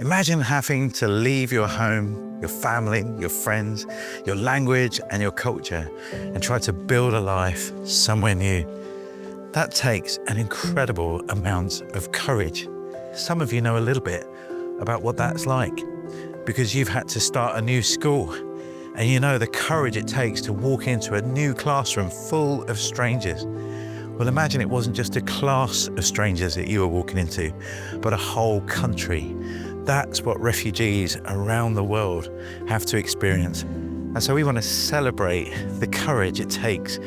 Imagine having to leave your home, your family, your friends, your language and your culture and try to build a life somewhere new. That takes an incredible amount of courage. Some of you know a little bit about what that's like because you've had to start a new school and you know the courage it takes to walk into a new classroom full of strangers. Well, imagine it wasn't just a class of strangers that you were walking into, but a whole country. That's what refugees around the world have to experience. And so we want to celebrate the courage it takes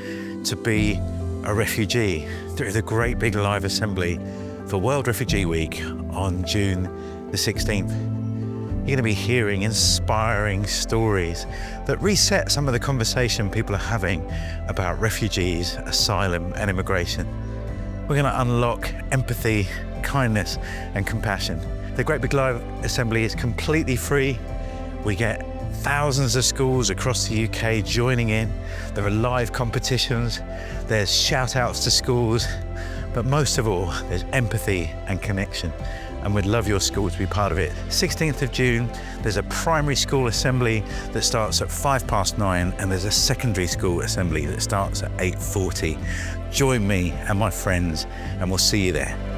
to be a refugee through the great big live assembly for World Refugee Week on June the 16th. You're going to be hearing inspiring stories that reset some of the conversation people are having about refugees, asylum and immigration. We're going to unlock empathy, kindness and compassion. The Great Big Live Assembly is completely free. We get thousands of schools across the UK joining in. There are live competitions, there's shout outs to schools, but most of all, there's empathy and connection. And we'd love your school to be part of it. 16th of June, there's a primary school assembly that starts at 9:05 and there's a secondary school assembly that starts at 8:40. Join me and my friends and we'll see you there.